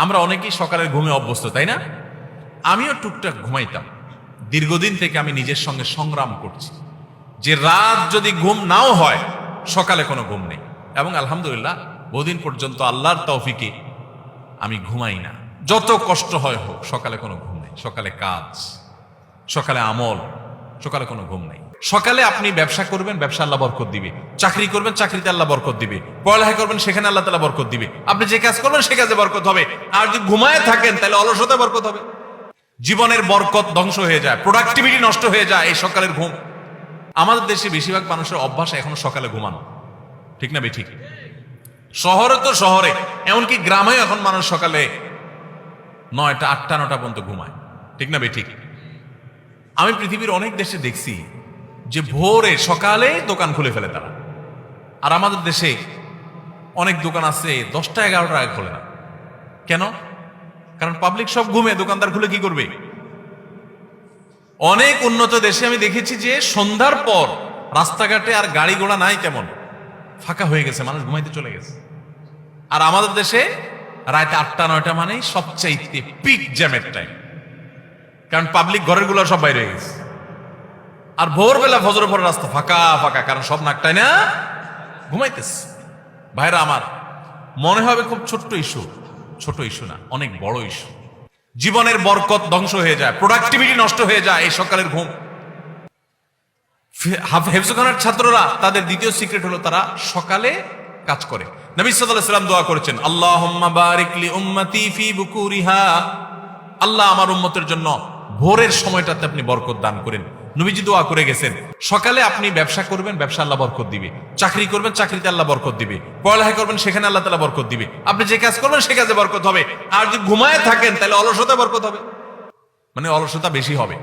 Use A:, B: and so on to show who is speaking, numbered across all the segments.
A: আমরা অনেকেই সকালের ঘুমে অভ্যস্ত, তাই না? আমিও টুকটাক ঘুমাইতাম। দীর্ঘদিন থেকে আমি নিজের সঙ্গে সংগ্রাম করছি যে রাত যদি ঘুম নাও হয়, সকালে কোনো ঘুম নেই। এবং আলহামদুলিল্লাহ বহুদিন পর্যন্ত আল্লাহর তৌফিকে আমি ঘুমাই না। যত কষ্ট হয় হোক, সকালে কোনো ঘুম নেই। সকালে কাজ, সকালে আমল, সকালে কোনো ঘুম নেই। সকালে আপনি ব্যবসা করবেন, ব্যবসা আল্লাহ বরকত দিবে। চাকরি করবেন, চাকরিতে আল্লাহ বরকত দিবে। পড়ালেখা করবেন, সেখানে আল্লাহ তাআলা বরকত দিবে। আপনি যে কাজ করবেন সে কাজে বরকত হবে। আর যদি ঘুমায় থাকেন তাহলে অলসতা বরকত হবে। জীবনের বরকত ধ্বংস হয়ে যায়, প্রোডাক্টিভিটি নষ্ট হয়ে যায় এই সকালের ঘুম। আমাদের দেশে বেশিরভাগ মানুষের অভ্যাস এখনো সকালে ঘুমানো, ঠিক না বেঠিক? শহরে তো শহরে, এমনকি গ্রামেও এখন মানুষ সকালে 9টা 8টা 9টা পর্যন্ত ঘুমায়, ঠিক না বেঠিক? আমি পৃথিবীর অনেক দেশে দেখছি যে ভোরে সকালে দোকান খুলে ফেলে তারা। আর আমাদের দেশে অনেক দোকান আছে 10টা 11টা আগে খোলে না। কেন? কারণ পাবলিক সব ঘুমে, দোকানদার খুলে কি করবে? অনেক উন্নত দেশে আমি দেখেছি যে সন্ধ্যার পর রাস্তাঘাটে আর গাড়ি ঘোড়া নাই, তেমন ফাঁকা হয়ে গেছে, মানুষ ঘুমাইতে চলে গেছে। আর আমাদের দেশে রাতে 8টা 9টা মানে সবচাইতে পিক জ্যামের টাইম, কারণ পাবলিক ঘরের গুলো সব বাইরে হয়ে গেছে। আর ভোরবেলা ফজরের পরে রাস্তা ফাঁকা ফাঁকা, কারণ সব নাকটাই না ঘুমাইতেছে। ভাইরা আমার, মনে হবে খুব ছোট্ট ইস্যু, ছোট ইস্যু না, অনেক বড় ইস্যু। জীবনের বরকত ধ্বংস হয়ে যায়, প্রোডাক্টিভিটি নষ্ট হয়ে যায় এই সকালের ঘুম। হেফজখানার ছাত্ররা তাদের দ্বিতীয় সিক্রেট হলো তারা সকালে কাজ করে। নবী সাল্লাল্লাহু আলাইহি ওয়াসাল্লাম দোয়া করেছেন, আল্লাহুম্মা বারিক লি উম্মতি ফি বুকুরিহা, আল্লাহ আমার উম্মতের জন্য ভোরের সময়টাতে আপনি বরকত দান করেন। নবীজি দোয়া করে গেছেন, সকালে আপনি ব্যবসা করবেন, ব্যবসা আল্লাহ বরকত দিবে। চাকরি করবেন, চাকরিতে আল্লাহ বরকত দিবে। পড়ালেখা করবেন, সেখানে আল্লাহ তাআলা বরকত দিবে। আপনি যে কাজ করবেন সে কাজে বরকত হবে। আর যদি ঘুমায় থাকেন তাহলে অলসতা বরকত হবে, মানে অলসতা বেশি হবে।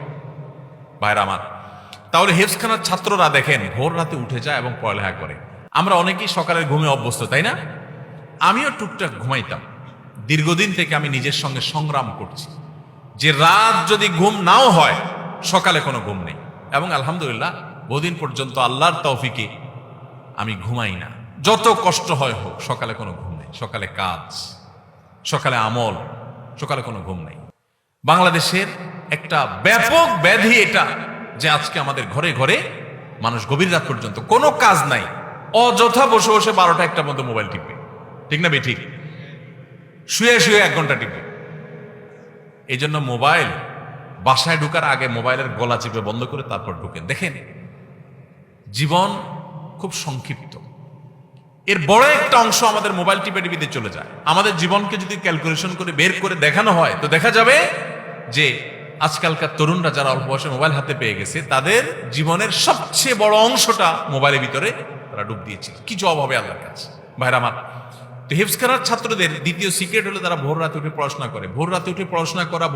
A: ভাইরা আমার, তাহলে হেফজখানার ছাত্ররা দেখেন ভোর রাতে উঠে যায় এবং পড়ালেখা করে। আমরা অনেকেই সকালের ঘুমে অভ্যস্ত, তাই না? আমিও টুকটাক ঘুমাইতাম। দীর্ঘদিন থেকে আমি নিজের সঙ্গে সংগ্রাম করছি যে রাত যদি ঘুম নাও হয়, সকালে কোনো ঘুম নেই। এবং আলহামদুলিল্লাহ বহুদিন পর্যন্ত আল্লাহর তৌফিকে আমি ঘুমাই না। যত কষ্ট হয় হোক, সকালে কোনো ঘুম নেই। সকালে কাজ, সকালে আমল, সকালে কোনো ঘুম নেই। বাংলাদেশের একটা ব্যাপক ব্যাধি এটা যে আজকে আমাদের ঘরে ঘরে মানুষ গভীর রাত পর্যন্ত কোনো কাজ নাই, অযথা বসে বসে 12টা 1টা মধ্যে মোবাইল টিপবে, ঠিক না বেঠিক? শুয়ে শুয়ে 1 ঘন্টা টিপবে। এই জন্য মোবাইল বাসায় ঢুকার আগে মোবাইলের গলা চিপে বন্ধ করে তারপর ঢুকেন। দেখেন জীবন খুব সংক্ষিপ্ত, এর বড় একটা অংশ আমাদের মোবাইল টিপে টিপিতে চলে যায়। আমাদের জীবনকে যদি ক্যালকুলেশন করে বের করে দেখানো হয় তো দেখা যাবে যে আজকালকার তরুণরা যারা অল্প বয়সে মোবাইল হাতে পেয়ে গেছে, তাদের জীবনের সবচেয়ে বড় অংশটা মোবাইলের ভিতরে তারা ডুব দিয়েছিল। কি জবাব হবে আল্লাহর কাছে? ভাইরা আমার, তো হেফজখানার ছাত্রদের দ্বিতীয় সিক্রেট হলো তারা ভোর রাতে উঠে পড়াশোনা করে। ভোর রাতে উঠে পড়াশোনা করা,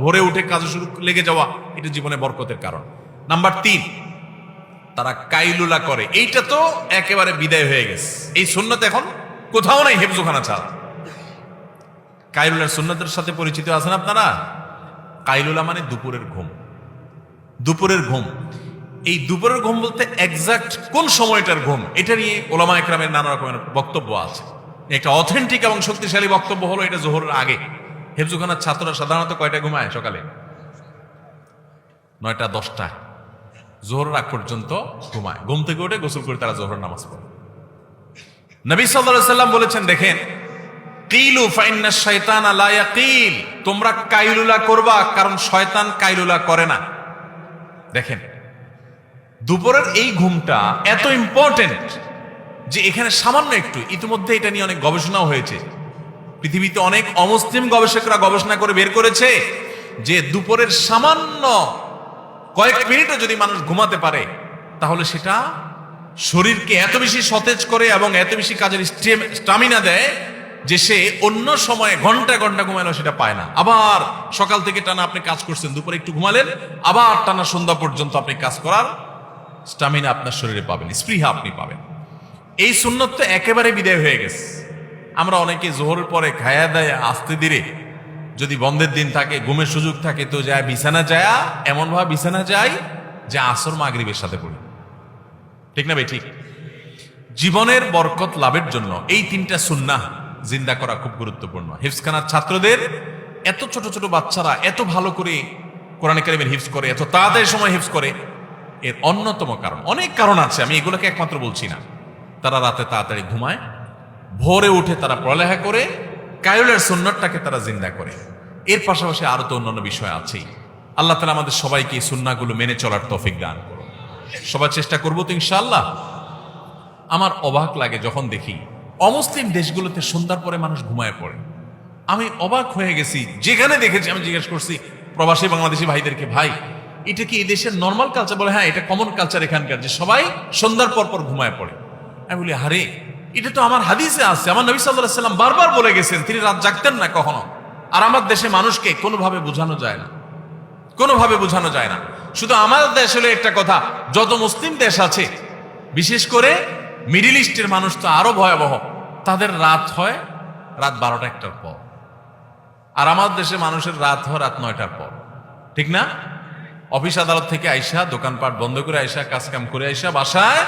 A: ভোরে উঠে কাজে শুরু লেগে যাওয়া, এটা জীবনে বরকতের কারণ। নাম্বার 3, তারা কাইলুলা করে। এইটা তো একেবারে বিদায় হয়ে গেছে, এই সুন্নত এখন কোথাও নাই হেফজখানা ছাড়া। কাইলুলার সুন্নতের সাথে পরিচিত আছেন আপনারা? কাইলুলা মানে দুপুরের ঘুম। দুপুরের ঘুম, এই দুপুরের ঘুম বলতে এক্সাক্ট কোন সময়টার ঘুম, এটা নিয়ে ওলামা একরামের নানা রকমের বক্তব্য আছে। একটা অথেন্টিক এবং শক্তিশালী বক্তব্য হলো এটা জোহরের আগে। হেফজখানার ছাত্ররা সাধারণত কয়টায় ঘুমায়? সকালে 9টা 10টা, জোহরের আগ পর্যন্ত ঘুমায়। ঘুম থেকে উঠে গোসল করে তারা জোহরের নামাজ পড়ে। নবী সাল্লাল্লাহু আলাইহি ওয়াসাল্লাম বলেছেন, দেখেন, কিলু ফাইন্নাশ শাইতানা লা ইয়াকিল, তোমরা কাইলুলা করবা, কারণ শয়তান কাইলুলা করে না। দেখেন দুপুরের এই ঘুমটা এত ইম্পর্টেন্ট যে এখানে সামান্য একটু, ইতিমধ্যে এটা নিয়ে অনেক গবেষণাও হয়েছে। পৃথিবীতে অনেক অমুসলিম গবেষকরা গবেষণা করে বের করেছে যে দুপুরের সামান্য কয়েক মিনিটও যদি মানুষ ঘুমাতে পারে তাহলে সেটা শরীরকে এত বেশি সতেজ করে এবং এত বেশি কাজের স্টামিনা দেয় যে সে অন্য সময়ে ঘন্টা ঘন্টা ঘুমালেও সেটা পায় না। আবার সকাল থেকে টানা আপনি কাজ করছেন, দুপুরে একটু ঘুমালেন, আবার টানা সন্ধ্যা পর্যন্ত আপনি কাজ করার স্টামিনা আপনার শরীরে পাবেন, স্পৃহা আপনি পাবেন। এই সুন্নত তো একেবারে বিদায় হয়ে গেছে। আমরা অনেকে জোহরের পরে খায়া দায়া আস্তে ধীরে, যদি বন্ধের দিন থাকে, ঘুমের সুযোগ থাকে, তো যায় বিছানা যায়, এমন ভাবে বিছানা যায় যে আসর মাগরিবের সাথে পড়ি, ঠিক না ভাই? ঠিক। জীবনের বরকত লাভের জন্য এই 3টা সুন্নাহ জিন্দা করা খুব গুরুত্বপূর্ণ। হিফজখানার ছাত্রদের এত ছোট ছোট বাচ্চারা এত ভালো করে কোরআনে কারিমের হিফজ করে, এত তাড়াতাড়ি সময় হিফজ করে, এর অন্যতম কারণ, অনেক কারণ আছে, আমি এগুলোকে একমাত্র বলছি না। তারা রাতে তাড়াতাড়ি ঘুমায়, ভোরে উঠে তারা পড়ালেখা করে, কায়লের সুন্নতটাকে তারা জিন্দা করে। এর পাশাপাশি আরো তো অন্যান্য বিষয় আছেই। আল্লাহ তাআলা আমাদের সবাইকে এই সুন্নাহগুলো মেনে চলার তৌফিক দান করুন। সবার চেষ্টা করবো তো ইনশাআল্লাহ। আমার অবাক লাগে যখন দেখি অমুসলিম দেশগুলোতে সন্ধ্যার পরে মানুষ ঘুমায় পড়ে। আমি অবাক হয়ে গেছি, যেখানে দেখেছি আমি জিজ্ঞেস করছি প্রবাসী বাংলাদেশি ভাইদেরকে, ভাই এটা কি এই দেশের নর্মাল কালচার? বলে হ্যাঁ, এটা কমন কালচার এখানকার, যে সবাই সন্ধ্যার পর পর ঘুমায় পড়ে। আমি বলি আরে, এটা তো আমার হাদিসে আছে, আমার নবী সাল্লাল্লাহু আলাইহি ওয়াসাল্লাম বারবার বলে গেছেন তিনি রাত জাগতেন না কখনো। আর আমার দেশে মানুষকে কোনোভাবে বোঝানো যায় না, কোনোভাবে বোঝানো যায় না। শুধু আমার দেশ হলে একটা কথা, যত মুসলিম দেশ আছে বিশেষ করে মিডিল ইস্টের মানুষ তো আরো ভয়াবহ, তাদের রাত হয় রাত 12টা-1টার পর, আর আমার দেশে মানুষের রাত হয় রাত 9টার পর, ঠিক না? অফিস আদালত থেকে আইসা, দোকানপাট বন্ধ করে আইসা, কাজ কাম করে আইসা বাসায়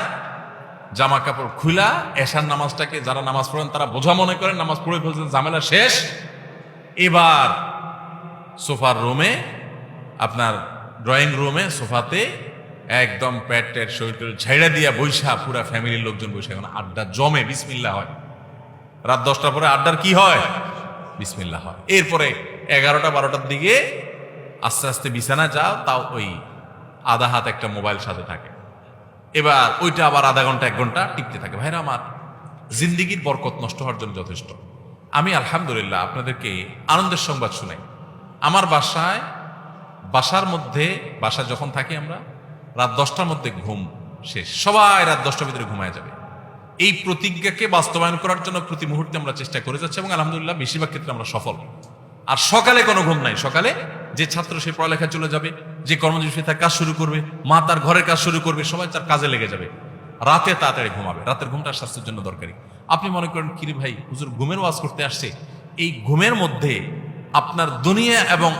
A: জামা কাপড় খুলা, এশার নামাজটাকে যারা নামাজ পড়েন তারা বোঝা মনে করেন, নামাজ পড়ে ফেলছেন, ঝামেলা শেষ। এবার সোফার রুমে, আপনার ড্রয়িং রুমে সোফাতে একদম প্যাট ট্যাট শরীর ঝাইড়া দিয়া বৈশা, পুরা ফ্যামিলির লোকজন বৈশা, এখন আড্ডা জমে, বিসমিল্লাহ হয়। রাত 10টার পরে আড্ডার কি হয়? বিসমিল্লাহ হয়। এরপরে 11টা-12টার দিকে আস্তে আস্তে বিছানা যাও, তাও ওই আধা হাত একটা মোবাইল সাথে থাকে। এবার ওইটা আবার আধা ঘন্টা 1 ঘন্টা টিপতে থাকে। ভাইরা আমার, জিন্দিগির বরকত নষ্ট হওয়ার জন্য যথেষ্ট। আমি আলহামদুলিল্লাহ আপনাদেরকে আনন্দের সংবাদ শুনাই। আমার বাসার মধ্যে, বাসা যখন থাকি আমরা, রাত 10টার মধ্যে ঘুম শেষ, সবাই রাত 10টার ভিতরে ঘুমায় যাবে। এই প্রতিজ্ঞাকে বাস্তবায়ন করার জন্য প্রতি মুহূর্তে আমরা চেষ্টা করে যাচ্ছি এবং আলহামদুলিল্লাহ বেশিরভাগ ক্ষেত্রে আমরা সফল। আর সকালে কোনো ঘুম নাই। সকালে যে ছাত্র সে পড়ালেখা চলে যাবে, যে কর্মজীবী তার কাজ শুরু করবে, মা তার ঘরের কাজ শুরু করবে, সবাই তার কাজে লেগে যাবে। রাতে তাড়াতাড়ি ঘুমাবে। রাতের ঘুমটা স্বাস্থ্যের জন্য দরকারি। আপনি মনে করেন কিরে ভাই, হুজুর ঘুমের ওয়াজ করতে আসছে, এই ঘুমের মধ্যে আপনার দুনিয়া এবং